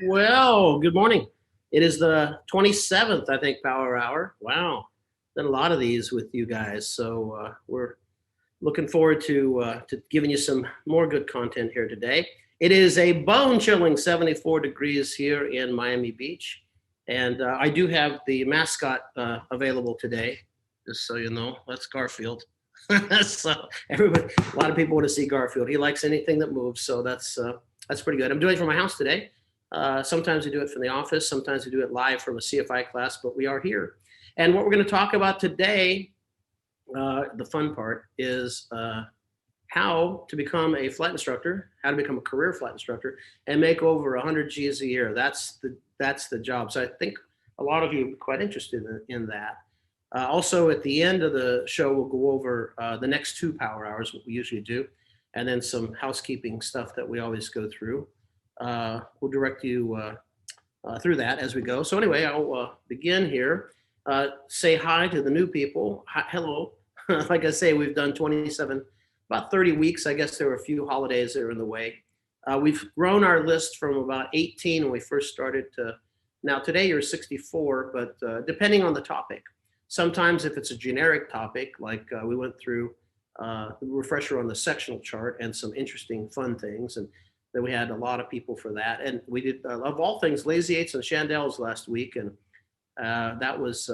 Well, good morning. It is the 27th, I think, Power Hour. Wow, done a lot of these with you guys, so we're looking forward to giving you some more good content here today. It is a bone-chilling 74 degrees here in Miami Beach, and I do have the mascot available today, just so you know. That's Garfield. So everybody, a lot of people want to see Garfield. He likes anything that moves, so that's pretty good. I'm doing it from my house today. Sometimes we do it from the office. Sometimes we do it live from a CFI class, but we are here. And what we're going to talk about today, the fun part, is how to become a flight instructor, how to become a career flight instructor, and make over 100 G's a year. That's the job. So I think a lot of you are quite interested in that. Also, at the end of the show, we'll go over the next 2 power hours, what we usually do, and then some housekeeping stuff that we always go through. We'll direct you through that as we go. So anyway, I'll begin here. Say hi to the new people. Hi, hello. Like I say, we've done 27, about 30 weeks. I guess there were a few holidays that are in the way. We've grown our list from about 18 when we first started to now today you're 64, but depending on the topic. Sometimes if it's a generic topic, like we went through the refresher on the sectional chart and some interesting fun things, and then we had a lot of people for that. And we did, of all things, Lazy Eights and Chandels last week, and that was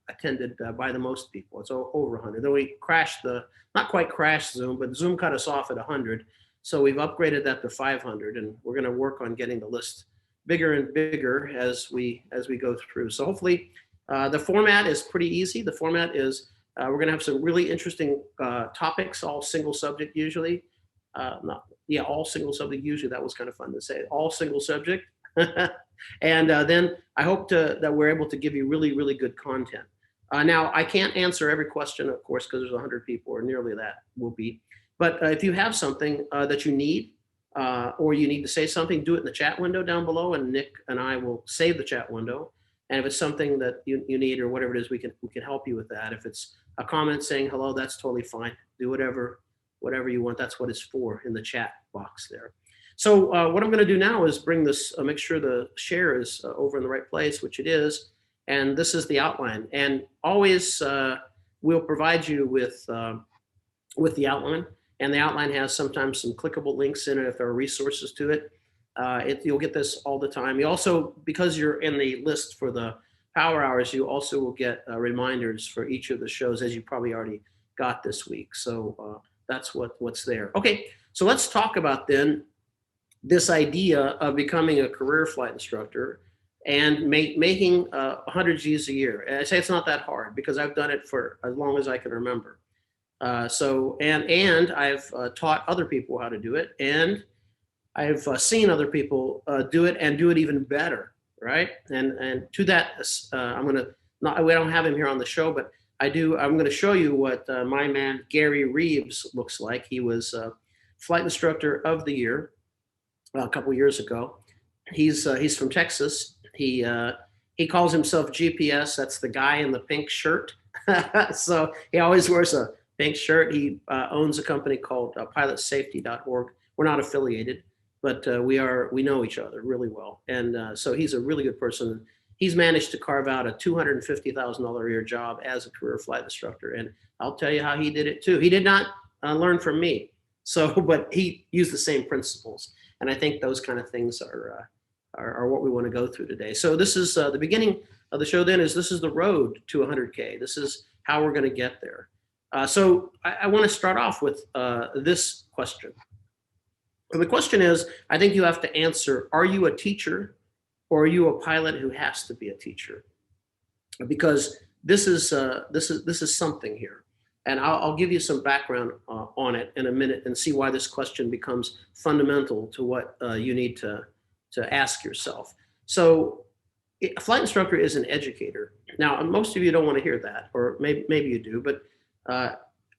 attended by the most people. It's over 100. Then we crashed not quite crashed Zoom, but Zoom cut us off at 100. So we've upgraded that to 500, and we're going to work on getting the list bigger and bigger as we go through. So hopefully the format is pretty easy. The format is we're going to have some really interesting topics, all single subject usually. All single subject usually. That was kind of fun to say. All single subject. And then I hope that we're able to give you really, really good content. Now, I can't answer every question, of course, because there's 100 people, or nearly that will be. But if you have something that you need, or you need to say something, do it in the chat window down below, and Nick and I will save the chat window. And if it's something that you need or whatever it is, we can help you with that. If it's a comment saying hello, that's totally fine. Do whatever you want. That's what it's for in the chat box there. So what I'm going to do now is bring this, make sure the share is over in the right place, which it is. And this is the outline. And always we'll provide you with the outline. And the outline has sometimes some clickable links in it if there are resources to it. You'll get this all the time. You also, because you're in the list for the power hours, you also will get reminders for each of the shows, as you probably already got this week. So that's what's there. Okay, so let's talk about then this idea of becoming a career flight instructor and making 100 G's a year. And I say it's not that hard because I've done it for as long as I can remember. And I've taught other people how to do it, and I've seen other people do it and do it even better, right? And to that, we don't have him here on the show, but I'm going to show you what my man Gary Reeves looks like. He was Flight Instructor of the Year a couple years ago. He's from Texas. He calls himself GPS. That's the guy in the pink shirt. So he always wears a pink shirt. He owns a company called pilotsafety.org. We're not affiliated, but we know each other really well. And so he's a really good person. He's managed to carve out a $250,000 a year job as a career flight instructor. And I'll tell you how he did it too. He did not learn from me. But he used the same principles. And I think those kind of things are what we want to go through today. So this is the beginning of the show. This is the road to 100K. This is how we're going to get there. So I want to start off with this question. And the question is, I think you have to answer: are you a teacher, or are you a pilot who has to be a teacher? Because this is something here. And I'll give you some background on it in a minute and see why this question becomes fundamental to what you need to ask yourself. So a flight instructor is an educator. Now, most of you don't want to hear that, or maybe you do, but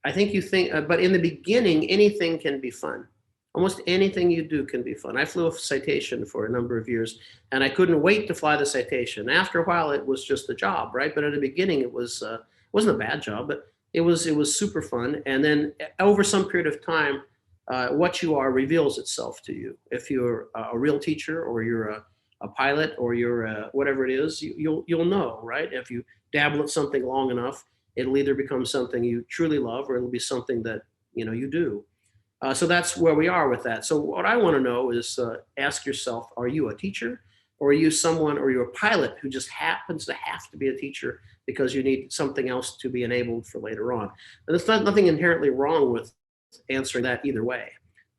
I think you think, but in the beginning, anything can be fun. Almost anything you do can be fun. I flew a citation for a number of years, and I couldn't wait to fly the citation. After a while, it was just a job, right? But at the beginning, it wasn't a bad job, but it was super fun. And then over some period of time, what you are reveals itself to you. If you're a real teacher, or you're a pilot or you're whatever it is, you'll know, right? If you dabble at something long enough, it'll either become something you truly love or it'll be something that you do. So that's where we are with that. So what I want to know is ask yourself, are you a teacher or are you someone or you're a pilot who just happens to have to be a teacher because you need something else to be enabled for later on? And there's nothing inherently wrong with answering that either way.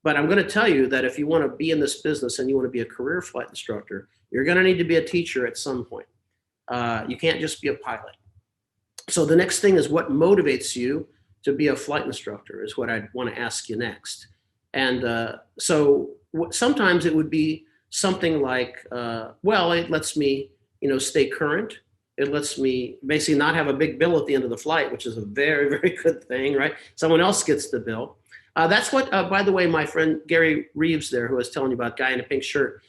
But I'm going to tell you that if you want to be in this business and you want to be a career flight instructor, you're going to need to be a teacher at some point. You can't just be a pilot. So the next thing is what motivates you to be a flight instructor is what I want to ask you next. And sometimes it would be something like, well, it lets me, stay current. It lets me basically not have a big bill at the end of the flight, which is a very, very good thing, right? Someone else gets the bill. That's what, by the way, my friend Gary Reeves there, who I was telling you about, guy in a pink shirt,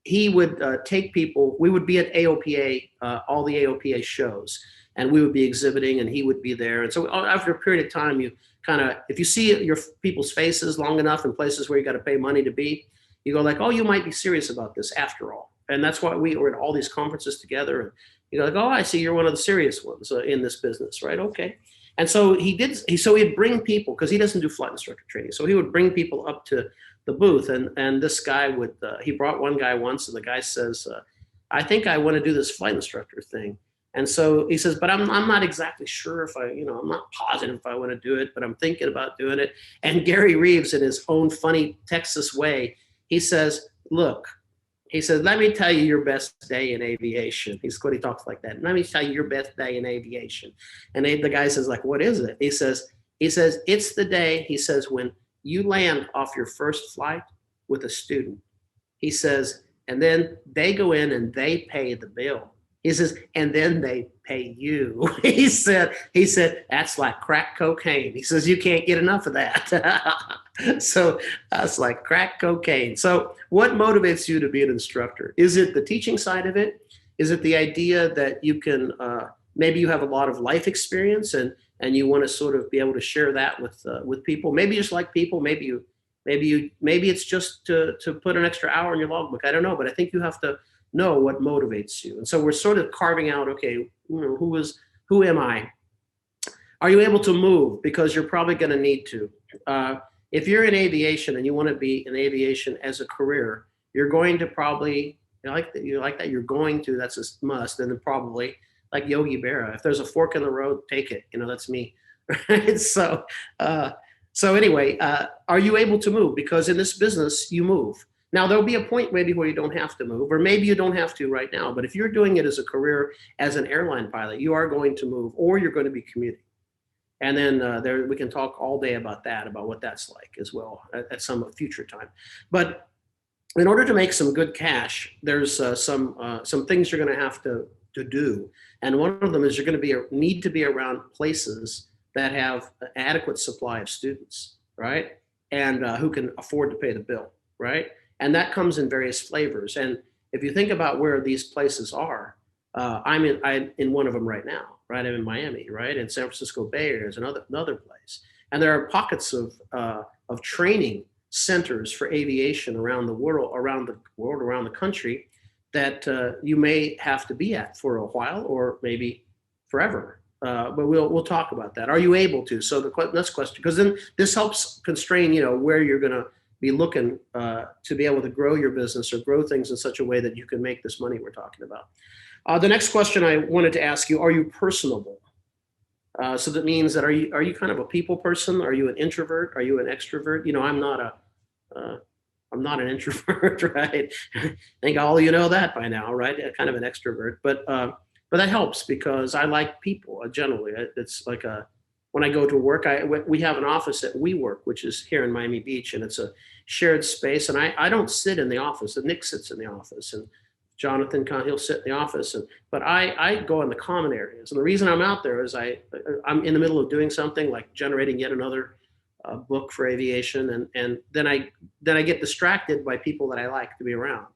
he would take people, we would be at AOPA, all the AOPA shows, and we would be exhibiting and he would be there. And so after a period of time, you kind of, if you see your people's faces long enough in places where you got to pay money to be, you go like, oh, you might be serious about this after all. And that's why we were at all these conferences together. And you go like, oh, I see you're one of the serious ones in this business, right? Okay. And so he'd bring people, because he doesn't do flight instructor training. So he would bring people up to the booth, and this guy would, he brought one guy once, and the guy says, I think I want to do this flight instructor thing. And so he says, but I'm not exactly sure if I'm not positive if I want to do it, but I'm thinking about doing it. And Gary Reeves, in his own funny Texas way, he says, look, he says, let me tell you your best day in aviation. He's what he talks like that. Let me tell you your best day in aviation. And the guy says, like, what is it? He says, it's the day, he says, when you land off your first flight with a student. He says, and then they go in and they pay the bill. He says, and then they pay you. He said, that's like crack cocaine. He says, you can't get enough of that. So that's like crack cocaine. So what motivates you to be an instructor? Is it the teaching side of it? Is it the idea that you can, maybe you have a lot of life experience and you want to sort of be able to share that with people? Maybe you just like people. Maybe it's just to put an extra hour in your logbook. I don't know, but I think you have to know what motivates you. And so we're sort of carving out, okay, who am I? Are you able to move? Because you're probably going to need to. If you're in aviation and you want to be in aviation as a career, you're going to probably, you like that, you're going to, that's a must. And then probably like Yogi Berra, if there's a fork in the road, take it. That's me. Right? So anyway, are you able to move? Because in this business, you move. Now, there'll be a point maybe where you don't have to move, or maybe you don't have to right now. But if you're doing it as a career, as an airline pilot, you are going to move, or you're going to be commuting. And then we can talk all day about that, about what that's like as well at some future time. But in order to make some good cash, there's some things you're going to have to do. And one of them is you're going to need to be around places that have an adequate supply of students, right? And who can afford to pay the bill, right? And that comes in various flavors. And if you think about where these places are, I'm in one of them right now, right? I'm in Miami, right? In San Francisco Bay Area is another place. And there are pockets of training centers for aviation around the world, around the country, that you may have to be at for a while or maybe forever. But we'll talk about that. Are you able to? So the next question, because then this helps constrain, where you're going to be looking to be able to grow your business or grow things in such a way that you can make this money we're talking about. The next question I wanted to ask you: are you personable? So that means that are you kind of a people person? Are you an introvert? Are you an extrovert? I'm not an introvert, right? I think all of you know that by now, right? Kind of an extrovert, but that helps because I like people generally. It's like when I go to work, we have an office at WeWork, which is here in Miami Beach, and it's a shared space. And I don't sit in the office. Nick sits in the office, and Jonathan, he'll sit in the office. But I go in the common areas. And the reason I'm out there is I'm in the middle of doing something like generating yet another book for aviation, and then I get distracted by people that I like to be around,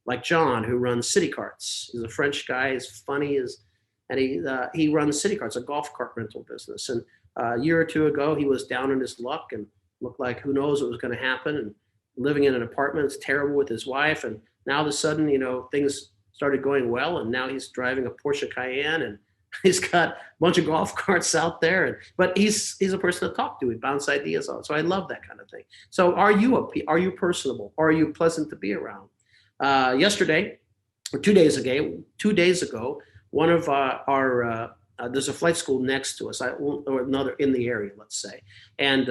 like John, who runs City Carts. He's a French guy. He's funny, and he runs City Carts, a golf cart rental business. And a year or two ago, he was down in his luck and looked like who knows what was going to happen, and living in an apartment. It's terrible with his wife, and now all of a sudden, things started going well, and now he's driving a Porsche Cayenne, and he's got a bunch of golf carts out there. But he's a person to talk to. We bounce ideas on. So I love that kind of thing. So are you personable? Are you pleasant to be around? Yesterday, or 2 days ago, one of our there's a flight school next to us, or another in the area, let's say, and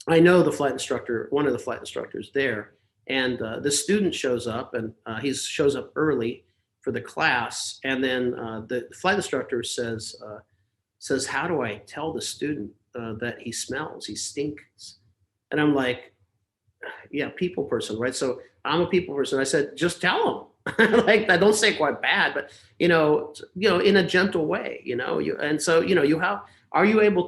I know the flight instructor, one of the flight instructors there, and the student shows up, and he shows up early for the class, and then the flight instructor says, "How do I tell the student that he smells? He stinks?" And I'm like, "Yeah, people person, right?" So I'm a people person. I said, "Just tell him." Like, I don't say quite bad, but in a gentle way, and so are you able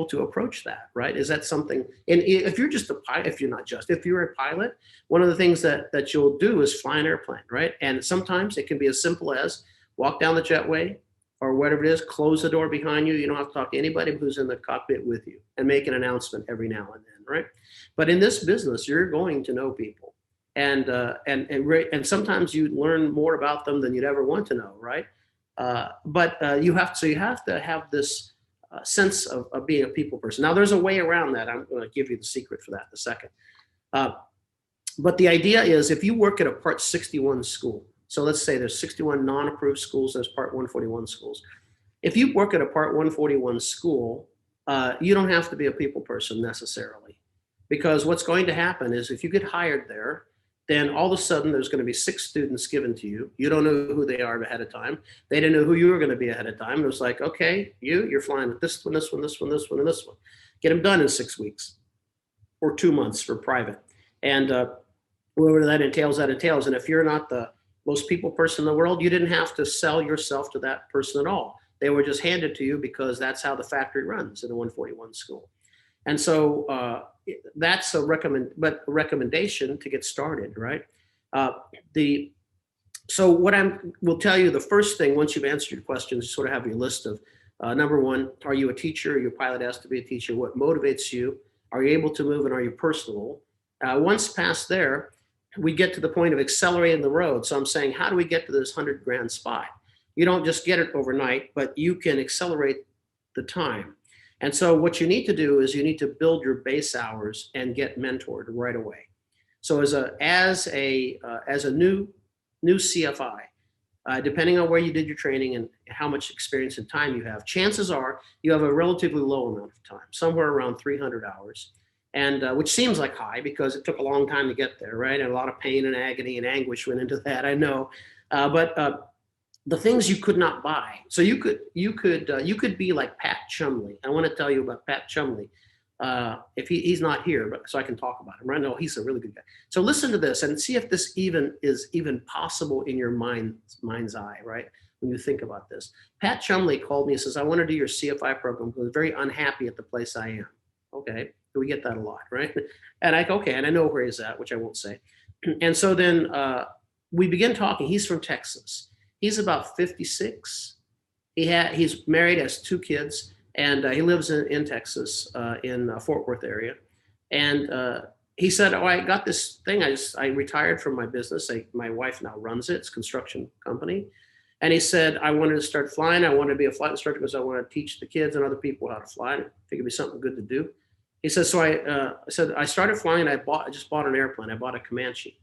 to approach that, right? Is that something? And if you're just a pilot, if you're a pilot, one of the things that you'll do is fly an airplane, right? And sometimes it can be as simple as walk down the jetway or whatever it is, close the door behind you. You don't have to talk to anybody who's in the cockpit with you, and make an announcement every now and then, right? But in this business, you're going to know people. And sometimes you learn more about them than you'd ever want to know, right? But you have to have this sense of being a people person. Now, there's a way around that. I'm going to give you the secret for that in a second. But the idea is, if you work at a Part 61 school, so let's say there's 61 non-approved schools, there's Part 141 schools. If you work at a Part 141 school, you don't have to be a people person necessarily, because what's going to happen is, if you get hired there, then all of a sudden there's going to be 6 students given to you. You don't know who they are ahead of time. They didn't know who you were going to be ahead of time. It was like, okay, you're flying with this one, this one, this one, this one, and this one. Get them done in 6 weeks or 2 months for private. And whatever that entails, that entails. And if you're not the most people person in the world, you didn't have to sell yourself to that person at all. They were just handed to you because that's how the factory runs in a 141 school. And so that's a recommendation to get started, right? So what will tell you, the first thing, once you've answered your questions, you sort of have your list of number one, are you a teacher? Your pilot has to be a teacher. What motivates you? Are you able to move, and are you personable? Once past there, we get to the point of accelerating the road. So I'm saying, how do we get to this 100 grand spot? You don't just get it overnight, but you can accelerate the time. And so what you need to do is you need to build your base hours and get mentored right away. So as a new CFI, depending on where you did your training and how much experience and time you have, chances are you have a relatively low amount of time, somewhere around 300 hours, and which seems like high because it took a long time to get there, right? And a lot of pain and agony and anguish went into that, I know, but the things you could not buy. So you could be like Pat Chumley. I want to tell you about Pat Chumley. If he's not here, but so I can talk about him. Right now, he's a really good guy. So listen to this and see if this is even possible in your mind's eye, right? When you think about this. Pat Chumley called me and says, "I want to do your CFI program because I'm very unhappy at the place I am." Okay, we get that a lot, right? And I go, okay, and I know where he's at, which I won't say. And so then we begin talking. He's from Texas. He's about 56. He's married, has 2 kids, and he lives in Texas, in Fort Worth area. And he said, "Oh, I got this thing. I retired from my business. My wife now runs it. It's a construction company." And he said, "I wanted to start flying. I wanted to be a flight instructor because I want to teach the kids and other people how to fly. I think it'd be something good to do." He said, "So I started flying. I just bought an airplane. I bought a Comanche."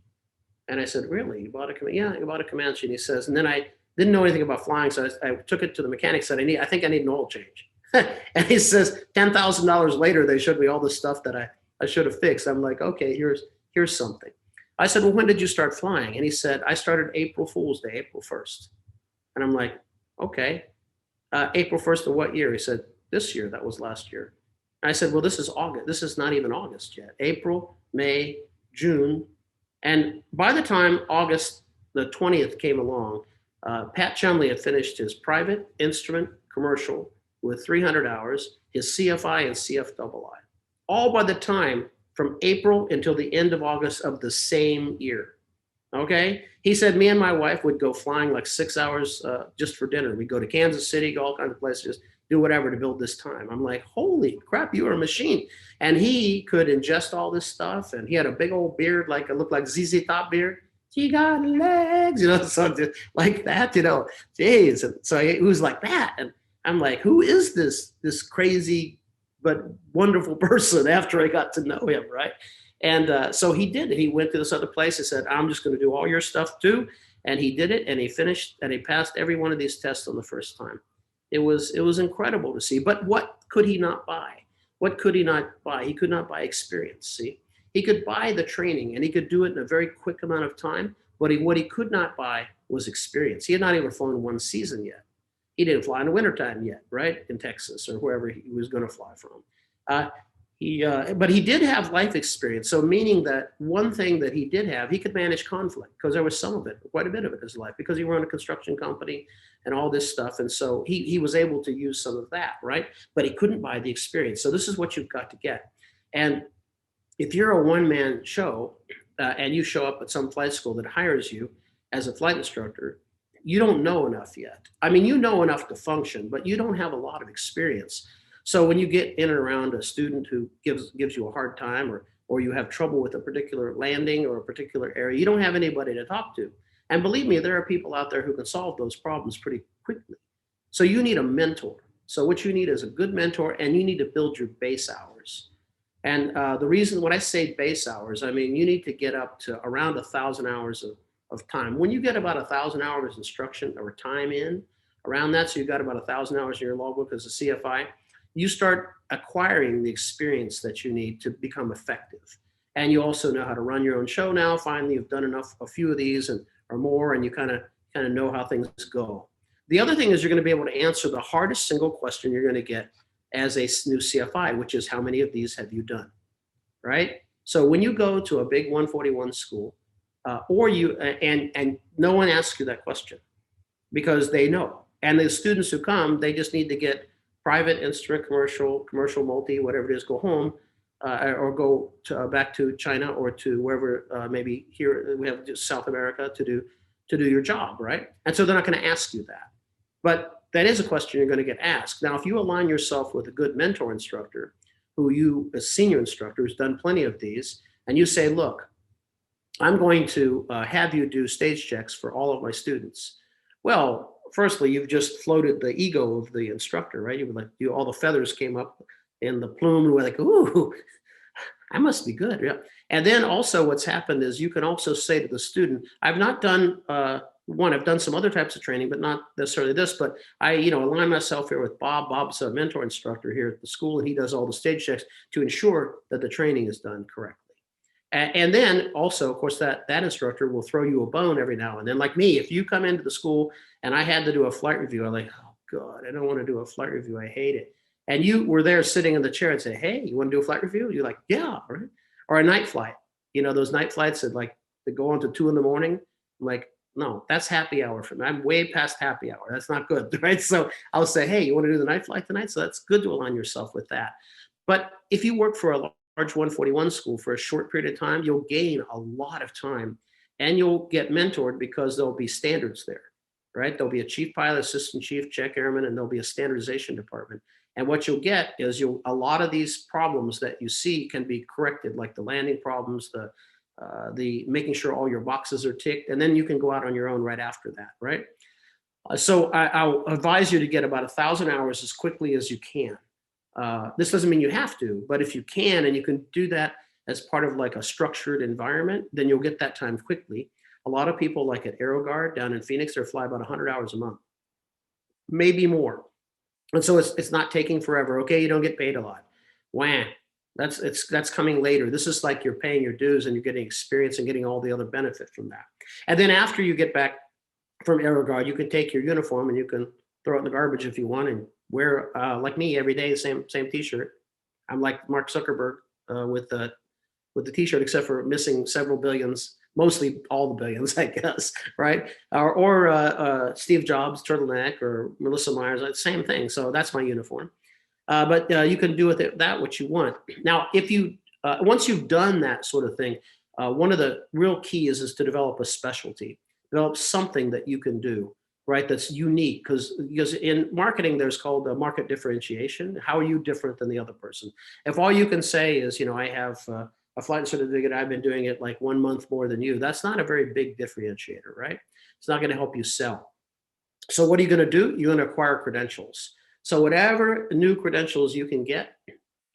And I said, "Really? You bought a Comanche?" "Yeah, I bought a Comanche." And he says, and then I didn't know anything about flying, so I took it to the mechanic, said, I think I need an oil change. And he says, $10,000 later, they showed me all the stuff that I should have fixed. I'm like, okay, here's something. I said, "Well, when did you start flying?" And he said, "I started April Fool's Day, April 1st. And I'm like, okay, April 1st of what year? He said, "This year." That was last year. And I said, "Well, this is August. This is not even August yet. April, May, June." And by the time August the 20th came along, Pat Chumley had finished his private, instrument, commercial with 300 hours, his CFI and CFII, all by the time from April until the end of August of the same year. Okay. He said, me and my wife would go flying like 6 hours just for dinner. We'd go to Kansas City, go all kinds of places, just do whatever to build this time. I'm like, holy crap, you are a machine. And he could ingest all this stuff. And he had a big old beard, like it looked like ZZ Top beard. She got legs, so like that, geez. And so it was like that. And I'm like, who is this crazy but wonderful person after I got to know him, right? And so he did it. He went to this other place and said, I'm just going to do all your stuff too. And he did it, and he finished, and he passed every one of these tests on the first time. It was incredible to see. But what could he not buy? What could he not buy? He could not buy experience. See, he could buy the training, and he could do it in a very quick amount of time. But what he could not buy was experience. He had not even flown one season yet. He didn't fly in the wintertime yet, right? In Texas or wherever he was going to fly from. But he did have life experience. So meaning that one thing that he did have, he could manage conflict, because there was some of it, quite a bit of it in his life, because he ran a construction company and all this stuff. And so he was able to use some of that, right? But he couldn't buy the experience. So this is what you've got to get. And if you're a one-man show and you show up at some flight school that hires you as a flight instructor, you don't know enough yet. I mean, you know enough to function, but you don't have a lot of experience. So when you get in and around a student who gives you a hard time, or you have trouble with a particular landing or a particular area, you don't have anybody to talk to. And believe me, there are people out there who can solve those problems pretty quickly. So you need a mentor. So what you need is a good mentor, and you need to build your base hours. And the reason when I say base hours, I mean, you need to get up to around 1,000 hours of time. When you get about 1,000 hours instruction or time in, around that, so you've got about 1,000 hours in your logbook as a CFI, you start acquiring the experience that you need to become effective. And you also know how to run your own show now. Finally, you've done a few of these or more, and you kind of know how things go. The other thing is you're going to be able to answer the hardest single question you're going to get as a new CFI, which is how many of these have you done, right? So when you go to a big 141 school, and no one asks you that question because they know. And the students who come, they just need to get private, instrument, commercial multi, whatever it is, go home or go back to China or to wherever, maybe here we have South America to do your job, right? And so they're not going to ask you that. But that is a question you're going to get asked. Now, if you align yourself with a good mentor instructor, a senior instructor who's done plenty of these, and you say, look, I'm going to have you do stage checks for all of my students. Well, firstly, you've just floated the ego of the instructor, right? You were like, all the feathers came up in the plume, and we're like, ooh, I must be good. Yeah. And then also what's happened is you can also say to the student, I've not done I've done some other types of training, but not necessarily this, but I, align myself here with Bob. Bob's a mentor instructor here at the school, and he does all the stage checks to ensure that the training is done correctly. And then also, of course, that instructor will throw you a bone every now and then. Like me, if you come into the school and I had to do a flight review, I'm like, oh God, I don't want to do a flight review. I hate it. And you were there sitting in the chair and say, hey, you want to do a flight review? You're like, yeah, right. Or a night flight. Those night flights that go on to 2 a.m. I'm like, no, that's happy hour for me. I'm way past happy hour. That's not good, right? So I'll say, hey, you want to do the night flight tonight? So that's good to align yourself with that. But if you work for a large 141 school for a short period of time, you'll gain a lot of time, and you'll get mentored because there'll be standards there, right? There'll be a chief pilot, assistant chief, check airman, and there'll be a standardization department. And what you'll get is a lot of these problems that you see can be corrected, like the landing problems, the making sure all your boxes are ticked, and then you can go out on your own right after that, right? So I'll advise you to get about 1,000 hours as quickly as you can. This doesn't mean you have to, but if you can, and you can do that as part of like a structured environment, then you'll get that time quickly. A lot of people, like at AeroGuard down in Phoenix, they fly about 100 hours a month, maybe more. And so it's not taking forever. Okay, you don't get paid a lot. Wah. That's coming later. This is like you're paying your dues and you're getting experience and getting all the other benefit from that. And then after you get back from AeroGuard, you can take your uniform and you can throw it in the garbage if you want and wear, like me, every day, the same T-shirt. I'm like Mark Zuckerberg with the T-shirt, except for missing several billions, mostly all the billions, I guess, right? Or Steve Jobs turtleneck, or Melissa Myers, same thing. So that's my uniform. But you can do with it that what you want. Now, if you once you've done that sort of thing, one of the real keys is to develop a specialty, develop something that you can do, right? That's unique, because in marketing there's called market differentiation. How are you different than the other person? If all you can say is, I have a flight certificate, I've been doing it like 1 month more than you. That's not a very big differentiator, right? It's not going to help you sell. So what are you going to do? You're going to acquire credentials. So whatever new credentials you can get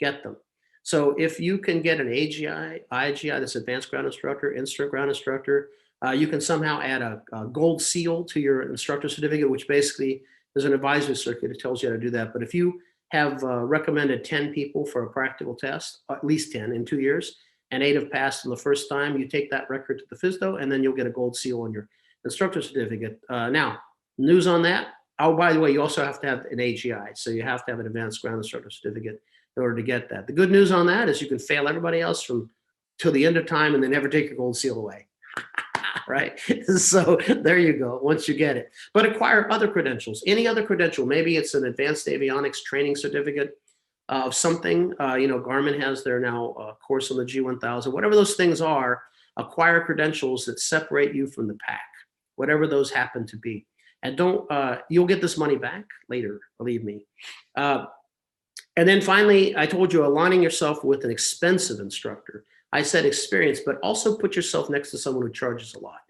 them. So if you can get an AGI, IGI, that's Advanced Ground Instructor, Instant Ground Instructor, you can somehow add a gold seal to your instructor certificate, which basically is an advisory circuit. It tells you how to do that. But if you have recommended 10 people for a practical test, at least 10 in 2 years, and 8 have passed in the first time, you take that record to the FSDO, and then you'll get a gold seal on your instructor certificate. Now, news on that. Oh, by the way, you also have to have an AGI. So you have to have an Advanced Ground Instructor certificate in order to get that. The good news on that is you can fail everybody else from till the end of time and they never take your gold seal away. Right? So there you go, once you get it. But acquire other credentials, any other credential. Maybe it's an advanced avionics training certificate of something. Garmin has their now course on the G1000, whatever those things are. Acquire credentials that separate you from the pack, whatever those happen to be. And you'll get this money back later, believe me. And then finally, I told you, aligning yourself with an expensive instructor. I said experience, but also put yourself next to someone who charges a lot,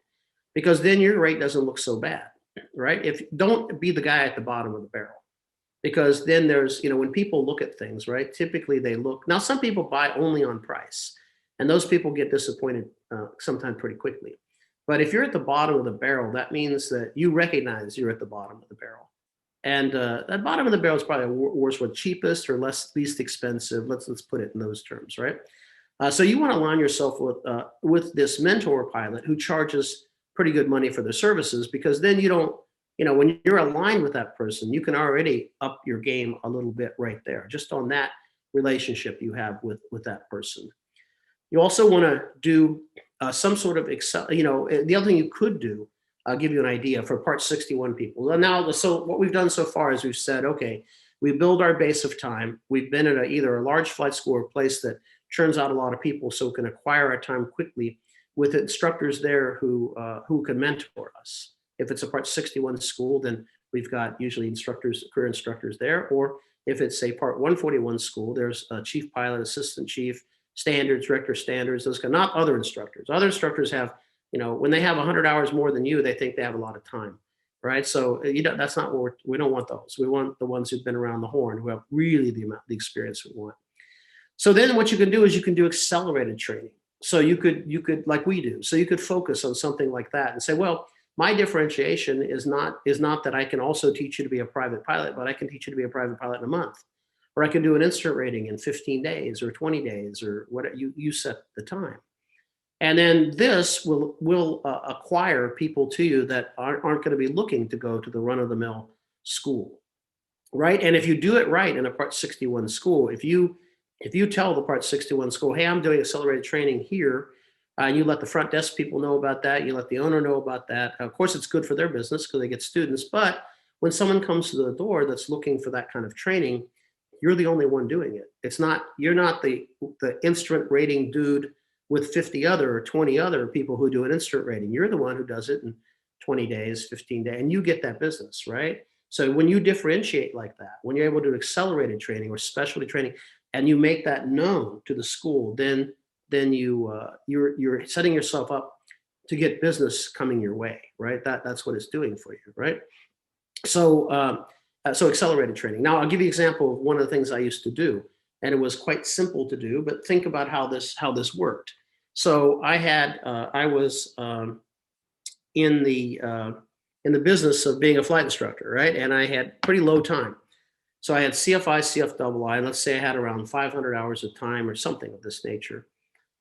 because then your rate doesn't look so bad, right? Don't be the guy at the bottom of the barrel, because then there's, when people look at things, right? Typically they look, now some people buy only on price, and those people get disappointed sometimes pretty quickly. But if you're at the bottom of the barrel, that means that you recognize you're at the bottom of the barrel. And that bottom of the barrel is probably a worse one, cheapest or least expensive. Let's put it in those terms, right? So you want to align yourself with this mentor pilot who charges pretty good money for their services, because then you don't, when you're aligned with that person, you can already up your game a little bit right there, just on that relationship you have with that person. You also want to do some sort of the other thing you could do. I'll give you an idea for Part 61 people. Now, so what we've done so far is we've said, okay, we build our base of time. We've been in either a large flight school or a place that churns out a lot of people, so we can acquire our time quickly with instructors there who can mentor us. If it's a Part 61 school, then we've got usually career instructors there. Or if it's a Part 141 school, there's a chief pilot, assistant chief, standards, director standards, those kind, not other instructors. Other instructors have, when they have 100 hours more than you, they think they have a lot of time, right? So that's not what we don't want those. We want the ones who've been around the horn, who have really the experience we want. So then what you can do is you can do accelerated training. So you could like we do. So you could focus on something like that and say, well, my differentiation is not that I can also teach you to be a private pilot, but I can teach you to be a private pilot in a month. Or I can do an instrument rating in 15 days or 20 days or whatever, you set the time. And then this will acquire people to you that aren't going to be looking to go to the run-of-the-mill school, right? And if you do it right in a Part 61 school, if you tell the Part 61 school, hey, I'm doing accelerated training here, and you let the front desk people know about that, you let the owner know about that. Of course, it's good for their business because they get students. But when someone comes to the door that's looking for that kind of training, you're the only one doing it. You're not the instrument rating dude with 50 other or 20 other people who do an instrument rating. You're the one who does it in 20 days, 15 days, and you get that business, right? So when you differentiate like that, when you're able to do accelerated training or specialty training, and you make that known to the school, then you're setting yourself up to get business coming your way, right? That's what it's doing for you, right? So accelerated training. Now I'll give you an example of one of the things I used to do, and it was quite simple to do. But think about how this worked. So I was in the business of being a flight instructor, right? And I had pretty low time. So I had CFI, CFII, and let's say I had around 500 hours of time or something of this nature.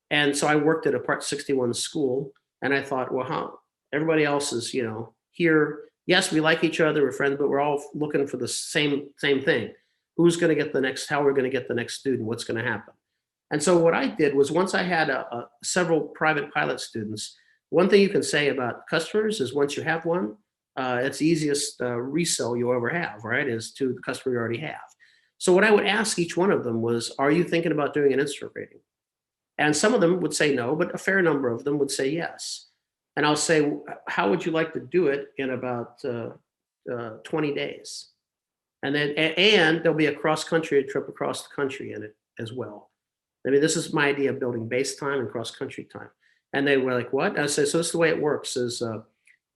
And so I worked at a Part 61 school, and I thought, well, how everybody else is, here. Yes, we like each other, we're friends, but we're all looking for the same thing. Who's going to get how we're going to get the next student? What's going to happen? And so what I did was, once I had several private pilot students, one thing you can say about customers is once you have one, it's the easiest resell you'll ever have, right? Is to the customer you already have. So what I would ask each one of them was, are you thinking about doing an instrument rating? And some of them would say no, but a fair number of them would say yes. And I'll say, how would you like to do it in about 20 days? And there'll be a cross-country trip across the country in it as well. I mean, this is my idea of building base time and cross country time. And they were like, what? I said, so this is the way it works is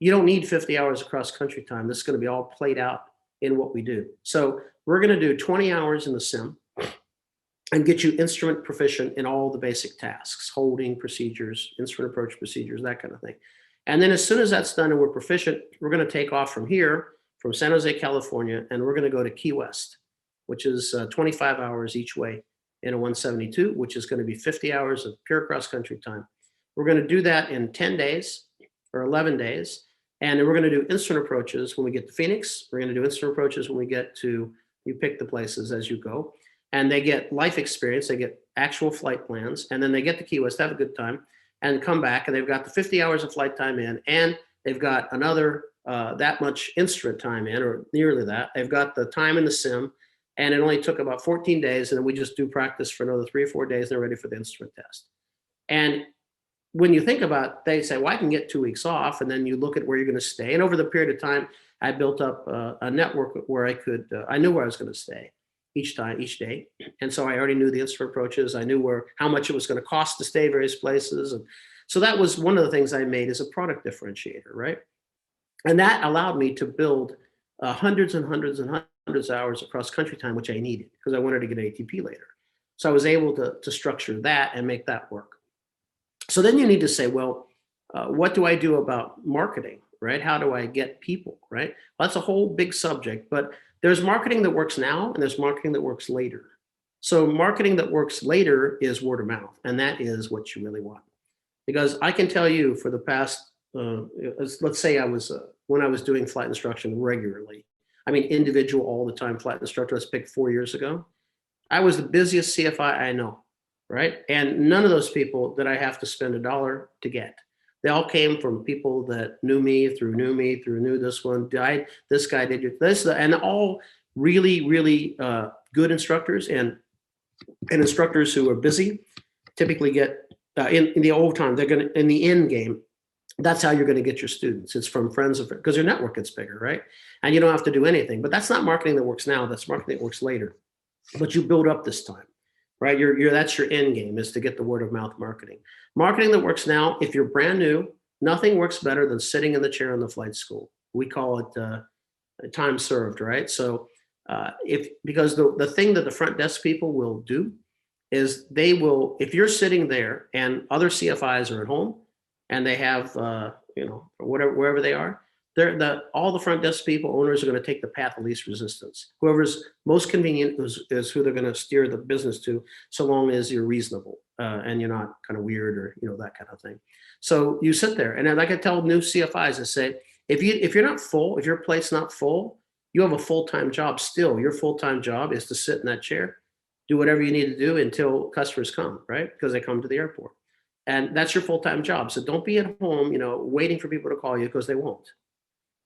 you don't need 50 hours of cross country time. This is going to be all played out in what we do. So we're going to do 20 hours in the sim and get you instrument proficient in all the basic tasks, holding procedures, instrument approach procedures, that kind of thing. And then as soon as that's done and we're proficient, we're going to take off from here, from San Jose, California, and we're going to go to Key West, which is 25 hours each way in a 172, which is going to be 50 hours of pure cross country time. We're going to do that in 10 days or 11 days. And then we're going to do instrument approaches when we get to Phoenix. We're going to do instrument approaches when we get to, you pick the places as you go. And they get life experience, they get actual flight plans, and then they get to Key West, have a good time, and come back, and they've got the 50 hours of flight time in, and they've got another that much instrument time in, or nearly that. They've got the time in the sim, and it only took about 14 days, and then we just do practice for another 3 or 4 days, and they're ready for the instrument test. And when you think about, they say, well, I can get 2 weeks off, and then you look at where you're going to stay. And over the period of time, I built up a network where I could, I knew where I was going to stay each day. And so I already knew the instrument approaches. I knew how much it was going to cost to stay various places. And so that was one of the things I made as a product differentiator, right? And that allowed me to build hundreds and hundreds and hundreds of hours of cross country time, which I needed because I wanted to get an ATP later. So I was able to structure that and make that work. So then you need to say, well, what do I do about marketing, right? How do I get people, right? Well, that's a whole big subject, but there's marketing that works now and there's marketing that works later. So marketing that works later is word of mouth, and that is what you really want. Because I can tell you for the past, let's say when I was doing flight instruction regularly, I mean, individual all the time flight instructor, let's pick 4 years ago, I was the busiest CFI I know, right? And none of those people did I have to spend $1 to get. They all came from people that knew me, knew this one, this guy did this, and all really, really good instructors and instructors who are busy typically get, in the old time, they're going to, in the end game, that's how you're going to get your students. It's from friends of, because your network gets bigger, right? And you don't have to do anything, but that's not marketing that works now, that's marketing that works later. But you build up this time. Right, that's your end game, is to get the word of mouth marketing. Marketing that works now, if you're brand new, nothing works better than sitting in the chair in the flight school. We call it time served, right? So because the thing that the front desk people will do is they will, if you're sitting there and other CFIs are at home and they have, wherever they are, all the front desk people, owners, are going to take the path of least resistance. Whoever's most convenient is who they're going to steer the business to, so long as you're reasonable and you're not kind of weird or that kind of thing. So you sit there, and like I tell new CFIs, I say, if you're not full, if your plate's not full, you have a full-time job still. Your full-time job is to sit in that chair, do whatever you need to do until customers come, right? Because they come to the airport, and that's your full-time job. So don't be at home, waiting for people to call you, because they won't.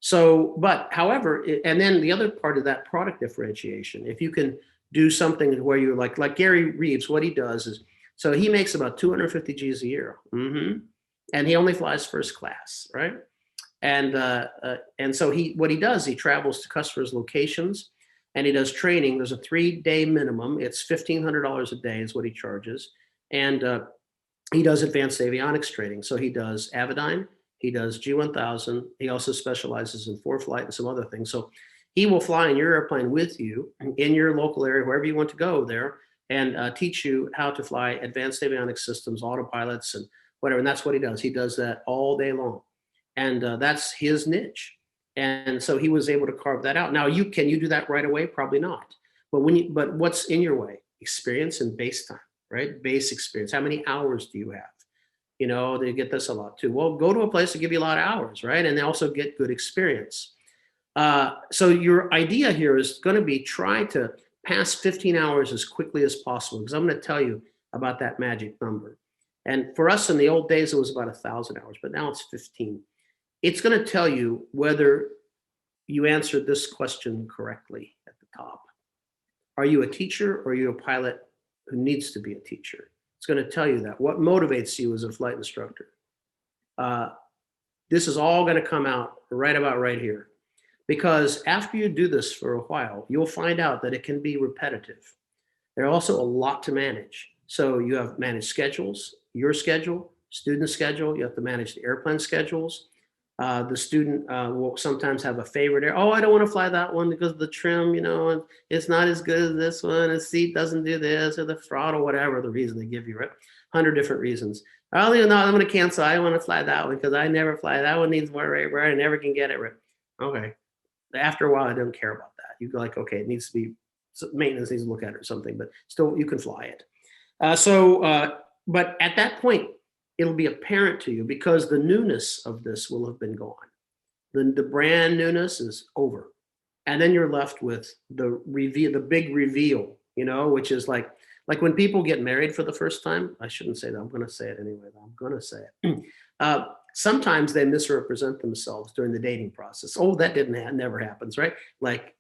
So, but however, and then the other part of that product differentiation, if you can do something where you're like Gary Reeves, what he does is, so he makes about 250 G's a year. And he only flies first class, right? And so what he does, he travels to customers' locations and he does training. There's a 3-day minimum. It's $1,500 a day is what he charges. And he does advanced avionics training. So he does Avidyne, he does G1000. He also specializes in ForeFlight and some other things. So he will fly in your airplane with you in your local area, wherever you want to go there, and teach you how to fly advanced avionics systems, autopilots, and whatever. And that's what he does. He does that all day long. And that's his niche. And so he was able to carve that out. Now, can you do that right away? Probably not. But what's in your way? Experience and base time, right? Base experience. How many hours do you have? They get this a lot too. Well, go to a place to give you a lot of hours, right? And they also get good experience. So your idea here is going to be try to pass 15 hours as quickly as possible, because I'm going to tell you about that magic number. And for us in the old days, it was about 1,000 hours, but now it's 15. It's going to tell you whether you answered this question correctly at the top. Are you a teacher, or are you a pilot who needs to be a teacher? It's going to tell you that. What motivates you as a flight instructor? This is all going to come out right here. Because after you do this for a while, you'll find out that it can be repetitive. There's also a lot to manage. So you have managed schedules, your schedule, student schedule. You have to manage the airplane schedules. The student will sometimes have a favorite air. Oh, I don't want to fly that one because of the trim, and it's not as good as this one. The seat doesn't do this, or the throttle, whatever the reason they give you, right? 100 different reasons. Oh, no, I'm going to cancel. I don't want to fly that one because I never fly. That one needs more right, I never can get it right. Okay. After a while, I don't care about that. You go like, okay, it needs to be maintenance needs to look at it or something, but still you can fly it. But at that point, it'll be apparent to you because the newness of this will have been gone. The brand newness is over. And then you're left with the reveal, the big reveal, which is like when people get married for the first time. I shouldn't say that. I'm going to say it anyway. I'm going to say it. Sometimes they misrepresent themselves during the dating process. Oh, that never happens, right? Like,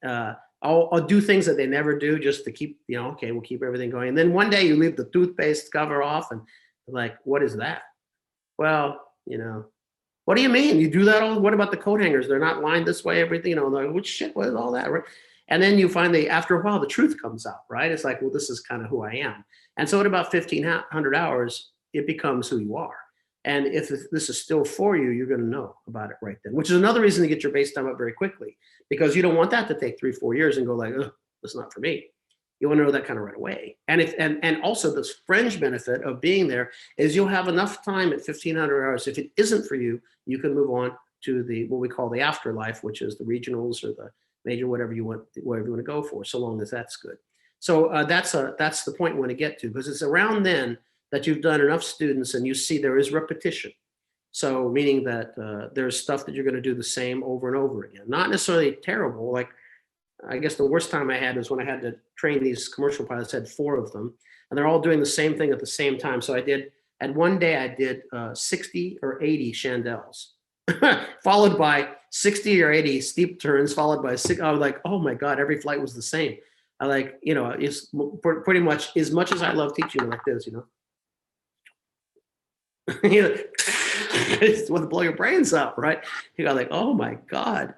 I'll do things that they never do just to keep, okay, we'll keep everything going. And then one day you leave the toothpaste cover off and like, what is that? Well, what do you mean? You do that all? What about the coat hangers? They're not lined this way, everything, like, what shit, what is all that, right? And then you find after a while, the truth comes out, right? It's like, well, this is kind of who I am. And so at about 1,500 hours, it becomes who you are. And if this is still for you, you're going to know about it right then, which is another reason to get your base time up very quickly, because you don't want that to take 3-4 years and go like, oh, that's not for me. You want to know that kind of right away. And also the fringe benefit of being there is you'll have enough time at 1,500 hours. If it isn't for you, you can move on to what we call the afterlife, which is the regionals or the major, whatever you want to go for, so long as that's good. So that's the point we want to get to, because it's around then that you've done enough students and you see there is repetition. So meaning that there's stuff that you're going to do the same over and over again. Not necessarily terrible. Like, I guess the worst time I had was when I had to train these commercial pilots. I had 4 of them, and they're all doing the same thing at the same time. So at one day I did 60 or 80 chandelles, followed by 60 or 80 steep turns, followed by 6. I was like, oh my God, every flight was the same. I like, it's pretty much as I love teaching like this, I just want to blow your brains out, right? You go like, oh my God.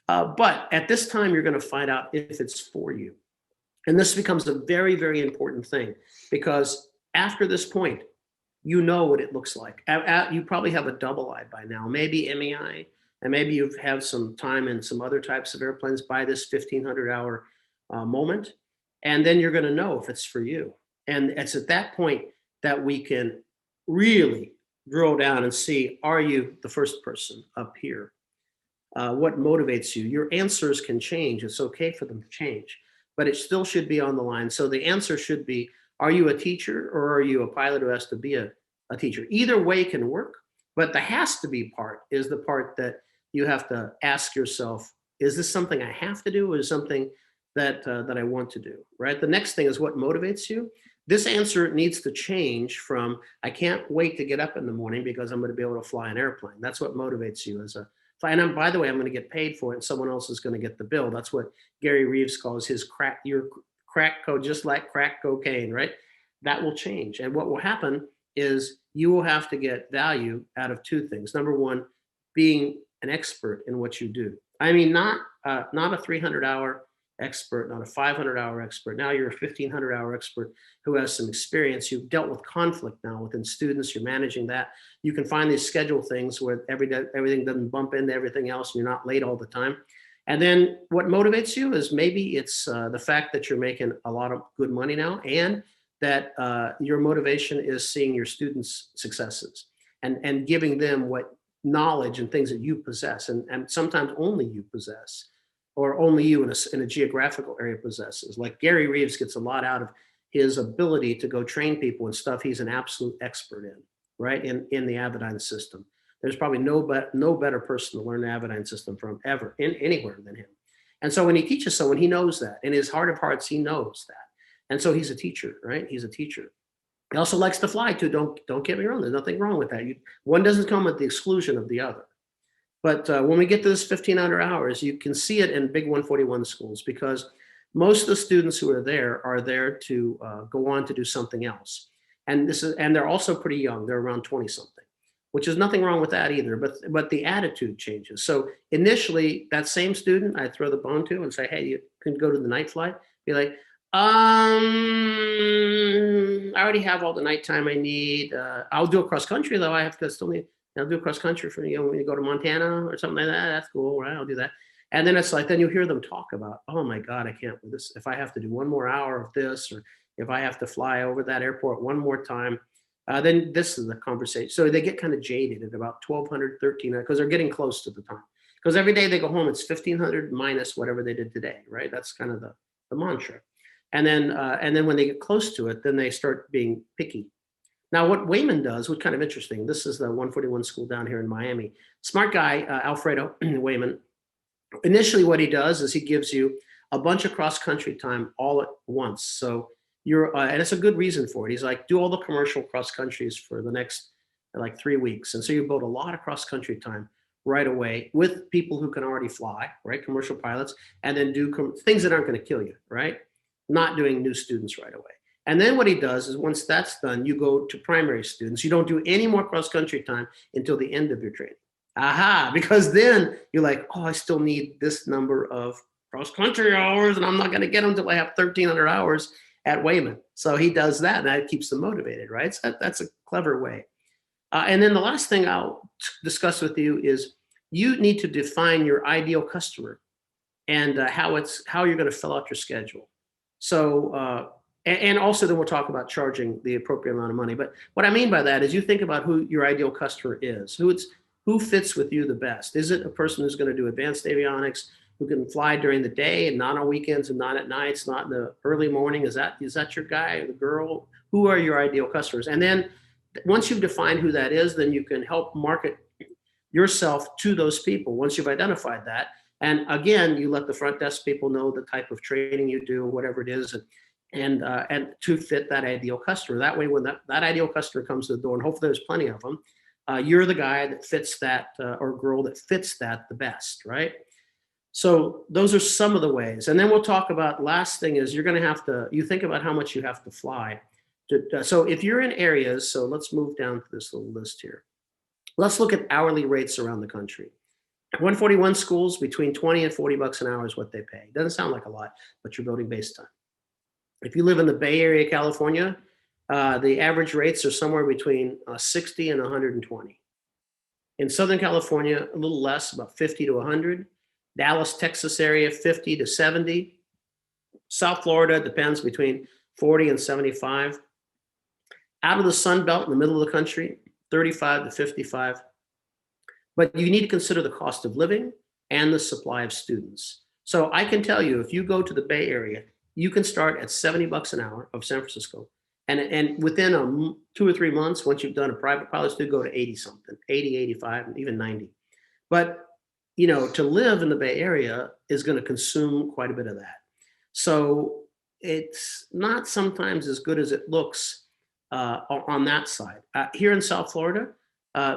But at this time, you're going to find out if it's for you. And this becomes a very, very important thing, because after this point, you know what it looks like. You probably have a double I by now, maybe MEI, and maybe you have some time in some other types of airplanes by this 1,500-hour moment. And then you're going to know if it's for you. And it's at that point that we can really drill down and see, are you the first person up here? What motivates you? Your answers can change. It's okay for them to change, but it still should be on the line. So the answer should be, are you a teacher or are you a pilot who has to be a teacher? Either way can work, but the has to be part is the part that you have to ask yourself, is this something I have to do, or is something that I want to do, right? The next thing is what motivates you. This answer needs to change from, I can't wait to get up in the morning because I'm going to be able to fly an airplane. That's what motivates you as a flight. And by the way, I'm going to get paid for it, and someone else is going to get the bill. That's what Gary Reeves calls your crack code, just like crack cocaine, right? That will change. And what will happen is you will have to get value out of 2 things. Number one, being an expert in what you do. I mean, not a 300-hour expert, not a 500-hour expert. Now you're a 1,500-hour expert who has some experience. You've dealt with conflict now within students. You're managing that. You can find these schedule things where everything doesn't bump into everything else, and you're not late all the time. And then what motivates you is maybe it's the fact that you're making a lot of good money now, and that your motivation is seeing your students' successes and giving them what knowledge and things that you possess, and sometimes only you possess, or only you in a geographical area possesses. Like Gary Reeves gets a lot out of his ability to go train people in stuff he's an absolute expert in, right? In the Avidyne system. There's probably no better person to learn the Avidyne system from ever, anywhere than him. And so when he teaches someone, he knows that. In his heart of hearts, he knows that. And so he's a teacher, right? He's a teacher. He also likes to fly too. Don't get me wrong. There's nothing wrong with that. One doesn't come at the exclusion of the other. But when we get to this 1,500 hours, you can see it in big 141 schools, because most of the students who are there to go on to do something else. And they're also pretty young. They're around 20 something, which is nothing wrong with that either. But the attitude changes. So initially, that same student I throw the bone to and say, hey, you can go to the night flight. Be like, I already have all the nighttime I need. I'll do a cross country though. I have to still need. I'll do a cross country for when you go to Montana or something like that. That's cool, right? I'll do that. And then it's like then you hear them talk about, oh my God, I can't do this. If I have to do one more hour of this, or if I have to fly over that airport one more time, then this is the conversation. So they get kind of jaded at about 1,200, 1,300 because they're getting close to the time. Because every day they go home, it's 1,500 minus whatever they did today, right? That's kind of the mantra. And then when they get close to it, then they start being picky. Now, what Wayman does, which kind of interesting, this is the 141 school down here in Miami. Smart guy, Alfredo Wayman. Initially, what he does is he gives you a bunch of cross country time all at once. So and it's a good reason for it. He's like, do all the commercial cross countries for the next like 3 weeks. And so you build a lot of cross country time right away with people who can already fly, right? Commercial pilots, and then do things that aren't going to kill you, right? Not doing new students right away. And then what he does is once that's done, you go to primary students. You don't do any more cross-country time until the end of your training. Aha, because then you're like, oh, I still need this number of cross-country hours, and I'm not going to get them until I have 1,300 hours at Wayman. So he does that, and that keeps them motivated, right? So that's a clever way. And then the last thing I'll discuss with you is you need to define your ideal customer and how you're going to fill out your schedule. So, and also then we'll talk about charging the appropriate amount of money. But what I mean by that is you think about who your ideal customer is, who fits with you the best. Is it a person who's going to do advanced avionics, who can fly during the day and not on weekends and not at nights, not in the early morning? Is that your guy or the girl? Who are your ideal customers? And then once you've defined who that is, then you can help market yourself to those people once you've identified that. And again, you let the front desk people know the type of training you do, whatever it is, and to fit that ideal customer. That way, when that ideal customer comes to the door, and hopefully there's plenty of them, you're the guy that fits that or girl that fits that the best, right? So those are some of the ways. And then we'll talk about, last thing is you're going to have to, you think about how much you have to fly. So if you're in areas, so let's move down to this little list here. Let's look at hourly rates around the country. 141 schools, between 20 and 40 bucks an hour is what they pay. Doesn't sound like a lot, but you're building base time. If you live in the Bay Area, California, the average rates are somewhere between 60 and 120. In Southern California, a little less, about 50 to 100. Dallas, Texas area, 50 to 70. South Florida depends, between 40 and 75. Out of the Sun Belt in the middle of the country, 35 to 55. But you need to consider the cost of living and the supply of students. So I can tell you, if you go to the Bay Area, you can start at 70 bucks an hour of San Francisco. And within 2 or 3 months, once you've done a private pilot student, go to 80 something, 80, 85, and even 90. But, to live in the Bay Area is going to consume quite a bit of that. So it's not sometimes as good as it looks on that side. Here in South Florida,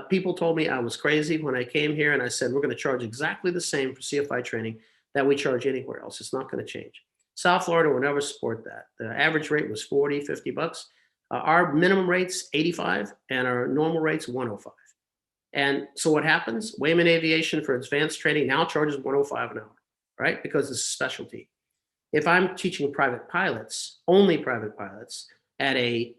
people told me I was crazy when I came here, and I said, we're going to charge exactly the same for CFI training that we charge anywhere else. It's not going to change. South Florida will never support that. The average rate was 40, 50 bucks. Our minimum rate's 85, and our normal rate's 105. And so what happens? Wayman Aviation for advanced training now charges 105 an hour, right? Because it's a specialty. If I'm teaching private pilots, only private pilots, at a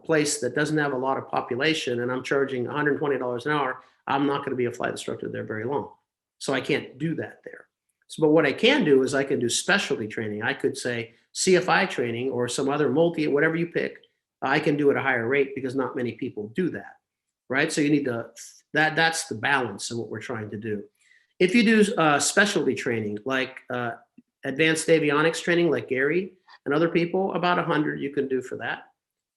place that doesn't have a lot of population, and I'm charging $120 an hour, I'm not going to be a flight instructor there very long. So I can't do that there. So, but what I can do is I can do specialty training. I could say CFI training or some other whatever you pick, I can do at a higher rate because not many people do that, right? So you need that's the balance of what we're trying to do. If you do specialty training, like advanced avionics training, like Gary and other people, about 100 you can do for that,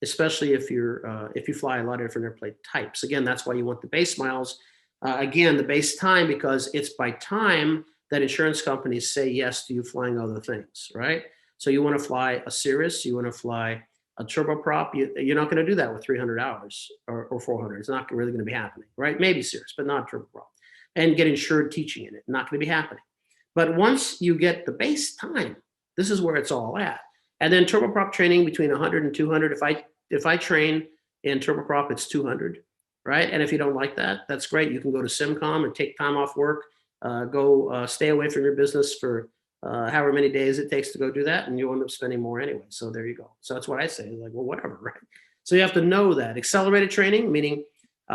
especially if you fly a lot of different airplane types. Again, that's why you want the base miles. Again, the base time, because it's by time that insurance companies say yes to you flying other things, right? So you want to fly a Cirrus, you want to fly a turboprop, you're not going to do that with 300 hours or 400. It's not really going to be happening, right? Maybe Cirrus, but not turboprop. And get insured teaching in it, not going to be happening. But once you get the base time, this is where it's all at. And then turboprop training between 100 and 200. If I train in turboprop, it's 200, right? And if you don't like that, that's great. You can go to SimCom and take time off work, stay away from your business for however many days it takes to go do that, and you end up spending more anyway. So there you go. So that's what I say. Like, well, whatever, right? So you have to know that. Accelerated training, meaning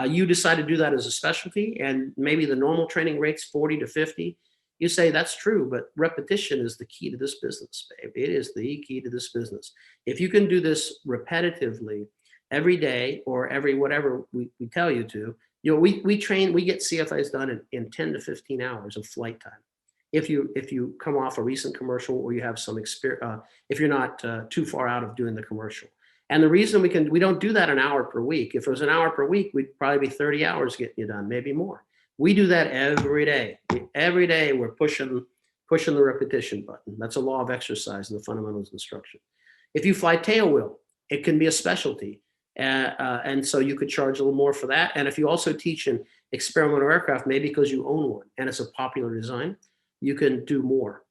you decide to do that as a specialty, and maybe the normal training rate's 40 to 50. You say that's true, but repetition is the key to this business, babe. It is the key to this business. If you can do this repetitively every day or every whatever we tell you to, we train, we get CFIs done in 10 to 15 hours of flight time. If you come off a recent commercial or you have some experience, if you're not too far out of doing the commercial. And the reason we don't do that an hour per week. If it was an hour per week, we'd probably be 30 hours getting you done, maybe more. We do that every day. Every day we're pushing the repetition button. That's a law of exercise in the fundamentals of instruction. If you fly tailwheel, it can be a specialty. And so you could charge a little more for that. And if you also teach an experimental aircraft, maybe because you own one and it's a popular design, you can do more.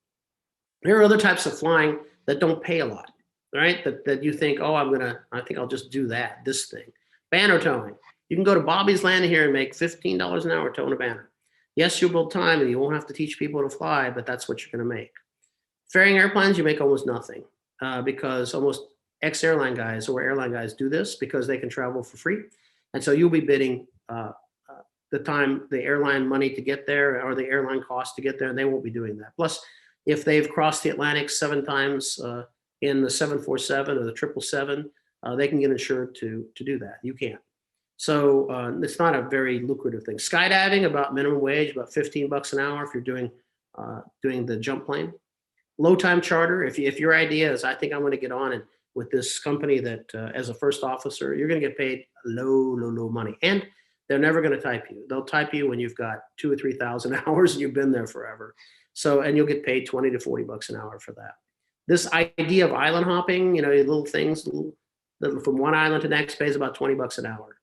There are other types of flying that don't pay a lot, right? That you think, oh, I think I'll just do this thing. Banner towing. You can go to Bobby's Landing here and make $15 an hour towing a banner. Yes, you'll build time and you won't have to teach people to fly, but that's what you're going to make. Ferrying airplanes, you make almost nothing because almost ex-airline guys or airline guys do this because they can travel for free. And so you'll be bidding the time, the airline money to get there or the airline cost to get there, and they won't be doing that. Plus, if they've crossed the Atlantic 7 times in the 747 or the 777, they can get insured to do that. You can't. So it's not a very lucrative thing. Skydiving, about minimum wage, about $15 an hour if you're doing the jump plane. Low time charter, if your idea is, I think I'm going to get on and with this company that as a first officer, you're going to get paid low money. And they're never going to type you. They'll type you when you've got 2,000 or 3,000 hours and you've been there forever. So, and you'll get paid 20 to 40 bucks an hour for that. This idea of island hopping, little things from one island to the next pays about 20 bucks an hour.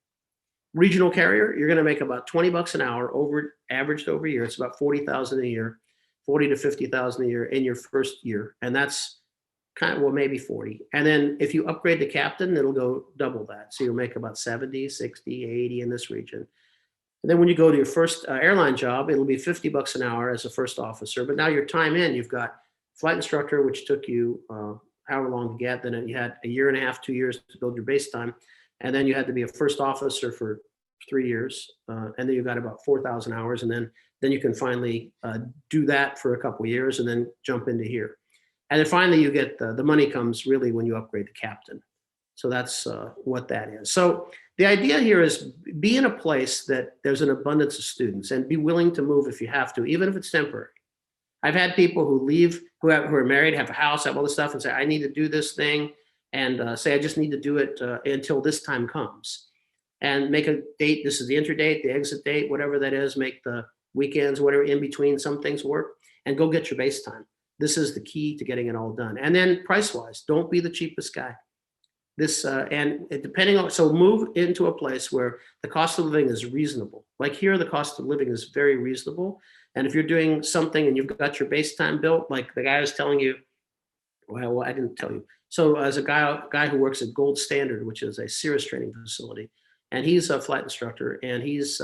Regional carrier, you're going to make about 20 bucks an hour averaged over a year. It's about 40,000 a year, 40 to 50,000 a year in your first year. And that's maybe 40. And then if you upgrade to captain, it'll go double that. So you'll make about 70, 60, 80 in this region. And then when you go to your first airline job, it'll be 50 bucks an hour as a first officer. But now your time in, you've got flight instructor, which took you however long to get. Then you had a year and a half, 2 years to build your base time. And then you had to be a first officer for 3 years. And then you got about 4,000 hours. And then you can finally do that for a couple of years and then jump into here. And then finally you get the money comes really when you upgrade to captain. So that's what that is. So the idea here is be in a place that there's an abundance of students and be willing to move if you have to, even if it's temporary. I've had people who leave, who are married, have a house, have all this stuff and say, I need to do this thing. And say, I just need to do it until this time comes. And make a date. This is the entry date, the exit date, whatever that is. Make the weekends, whatever in between, some things work. And go get your base time. This is the key to getting it all done. And then price-wise, don't be the cheapest guy. So move into a place where the cost of living is reasonable. Like here, the cost of living is very reasonable. And if you're doing something and you've got your base time built, like the guy was telling you, well, I didn't tell you. So as a guy who works at Gold Standard, which is a Cirrus training facility, and he's a flight instructor, and he's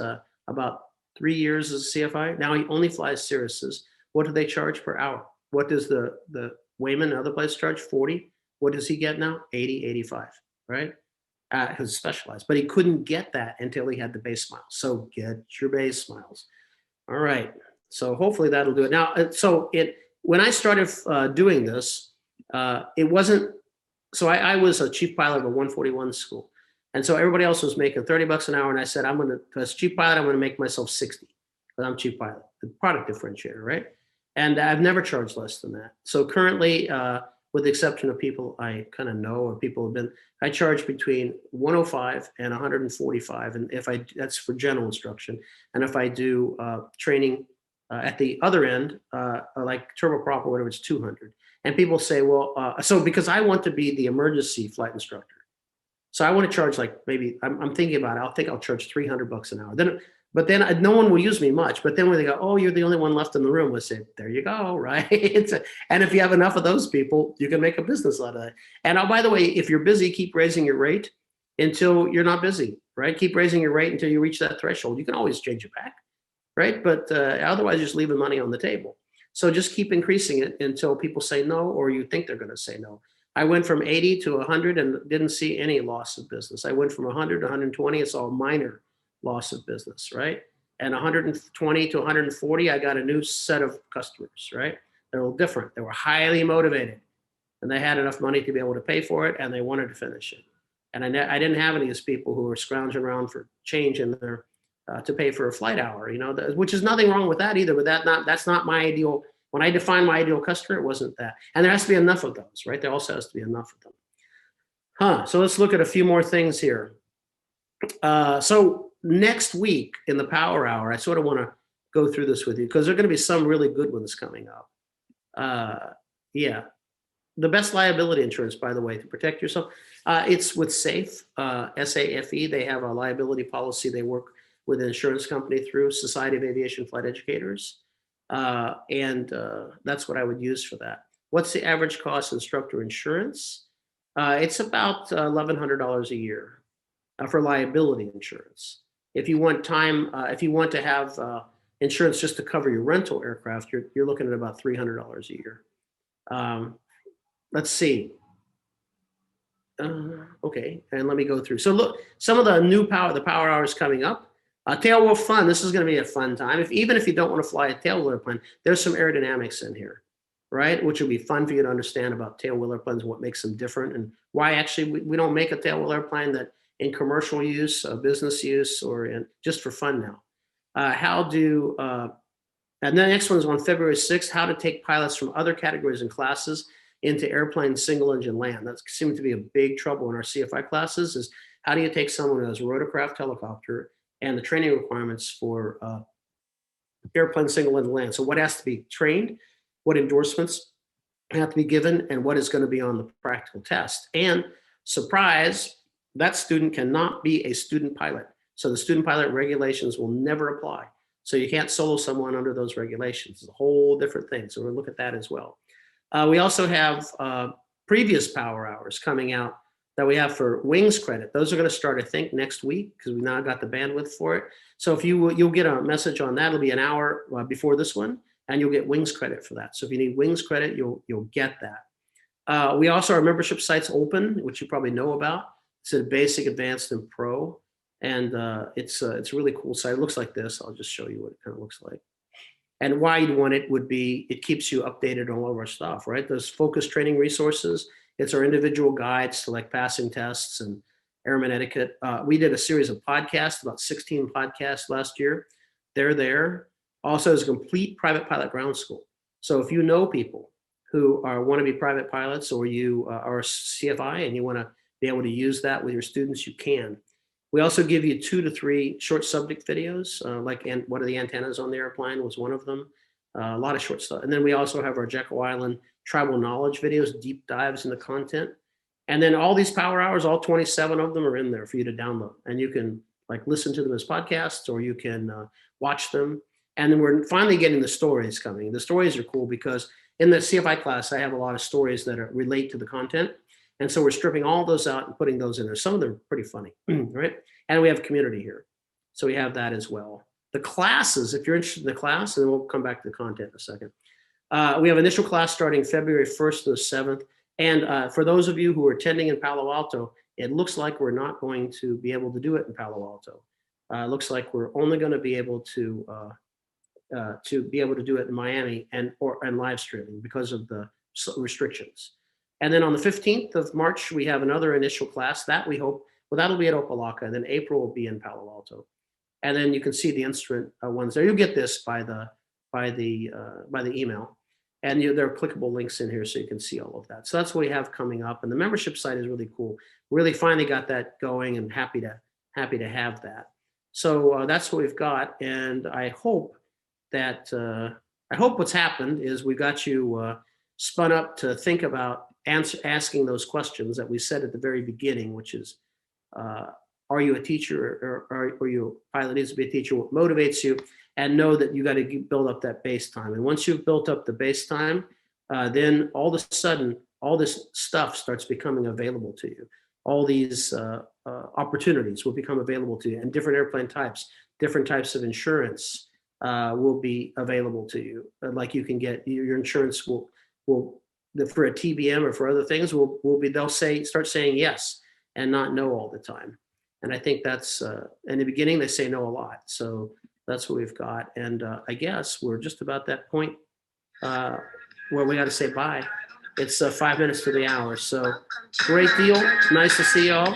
about 3 years as a CFI. Now he only flies Cirruses. What do they charge per hour? What does the Wayman and other places charge? 40. What does he get now? 80, 85, right? Because specialized. But he couldn't get that until he had the base miles. So get your base miles. All right. So hopefully that'll do it. Now, when I started doing this, it wasn't, so I was a chief pilot of a 141 school. And so everybody else was making 30 bucks an hour. And I said, as chief pilot, I'm going to make myself 60 because I'm chief pilot, the product differentiator, right? And I've never charged less than that. So currently, with the exception of people I kind of know or people have been, I charge between 105 and 145. And that's for general instruction. And if I do training at the other end, like turboprop or whatever, it's 200. And people say, well, so because I want to be the emergency flight instructor. So I want to charge like maybe, I'm thinking about it, I think I'll charge 300 bucks an hour. But then no one will use me much. But then when they go, oh, you're the only one left in the room, we'll say, there you go, right? And if you have enough of those people, you can make a business out of that. And by the way, if you're busy, keep raising your rate until you're not busy, right? Keep raising your rate until you reach that threshold. You can always change it back, right? But otherwise, just leaving money on the table. So just keep increasing it until people say no, or you think they're going to say no. I went from 80 to 100 and didn't see any loss of business. I went from 100 to 120. It's all minor loss of business, right? And 120 to 140, I got a new set of customers, right? They're all different. They were highly motivated and they had enough money to be able to pay for it and they wanted to finish it. And I didn't have any of these people who were scrounging around for change in their to pay for a flight hour, which is nothing wrong with that either. But that's not my ideal. When I define my ideal customer, it wasn't that. And there has to be enough of those, right? There also has to be enough of them. So let's look at a few more things here. So next week in the Power Hour, I sort of want to go through this with you because there are going to be some really good ones coming up. Yeah. The best liability insurance, by the way, to protect yourself. It's with SAFE, S-A-F-E. They have a liability policy they work with an insurance company through Society of Aviation Flight Educators. And that's what I would use for that. What's the average cost instructor insurance? It's about $1,100 a year for liability insurance. If you want to have insurance just to cover your rental aircraft, you're looking at about $300 a year. Let's see. Okay, and let me go through. So look, some of the power hours coming up. Tailwheel fun. This is going to be a fun time. Even if you don't want to fly a tailwheel airplane, there's some aerodynamics in here, right? Which will be fun for you to understand about tailwheel airplanes, what makes them different, and why actually we don't make a tailwheel airplane that in commercial use, business use, or just for fun now. And the next one is on February 6th, how to take pilots from other categories and classes into airplane single engine land. That seems to be a big trouble in our CFI classes is how do you take someone who has a rotorcraft helicopter and the training requirements for airplane single engine land. So what has to be trained, what endorsements have to be given, and what is going to be on the practical test. And surprise, that student cannot be a student pilot. So the student pilot regulations will never apply. So you can't solo someone under those regulations. It's a whole different thing. So we'll look at that as well. We also have previous power hours coming out that we have for wings credit. Those are going to start, I think, next week because we've now got the bandwidth for it. So if you'll get a message on that. It'll be an hour before this one, and you'll get wings credit for that. So if you need wings credit, you'll get that. We also, our membership site's open, which you probably know about. It's a basic, advanced, and pro. And it's a really cool site. It looks like this. I'll just show you what it kind of looks like. And why you'd want it would be, it keeps you updated on all of our stuff, right? Those focused training resources. It's our individual guides to like passing tests and airman etiquette. We did a series of podcasts, about 16 podcasts last year. They're there. Also, it's a complete private pilot ground school. So if you know people who want to be private pilots, or you are a CFI and you want to be able to use that with your students, you can. We also give you 2 to 3 short subject videos, and what are the antennas on the airplane was one of them. A lot of short stuff. And then we also have our Jekyll Island tribal knowledge videos, deep dives into content. And then all these power hours, all 27 of them are in there for you to download. And you can like listen to them as podcasts, or you can watch them. And then we're finally getting the stories coming. The stories are cool because in the CFI class, I have a lot of stories that relate to the content. And so we're stripping all those out and putting those in there. Some of them are pretty funny, right? And we have community here. So we have that as well. The classes, if you're interested in the class, and then we'll come back to the content in a second. We have initial class starting February 1st to the 7th. And for those of you who are attending in Palo Alto, it looks like we're not going to be able to do it in Palo Alto. It looks like we're only going to be able to do it in Miami and live streaming because of the restrictions. And then on the 15th of March, we have another initial class that we hope, that'll be at Opelika, and then April will be in Palo Alto. And then you can see the instrument ones there. You'll get this by the email, and there are clickable links in here so you can see all of that. So that's what we have coming up, and the membership site is really cool. Really finally got that going, and happy to have that. So that's what we've got, and I hope what's happened is we got you spun up to think about asking those questions that we said at the very beginning, which is, are you a teacher, or are you a pilot needs to be a teacher? What motivates you? And know that you got to build up that base time. And once you've built up the base time, then all of a sudden, all this stuff starts becoming available to you. All these opportunities will become available to you, and different airplane types, different types of insurance, will be available to you. Like you can get your insurance will for a TBM or for other things will be, they'll start saying yes and not no all the time. And I think that's in the beginning they say no a lot. So that's what we've got. And I guess we're just about that point where we got to say bye. It's 5 minutes to the hour. So great deal. Nice to see y'all.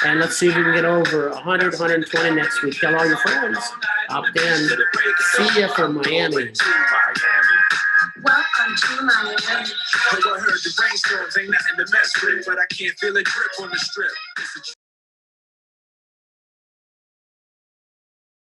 And let's see if we can get over 100, 120 next week. Tell all your friends. Opt in. See you from Miami. Welcome to Miami. Oh, I heard the rainstorms ain't nothing to mess with, but I can't feel a drip on the strip.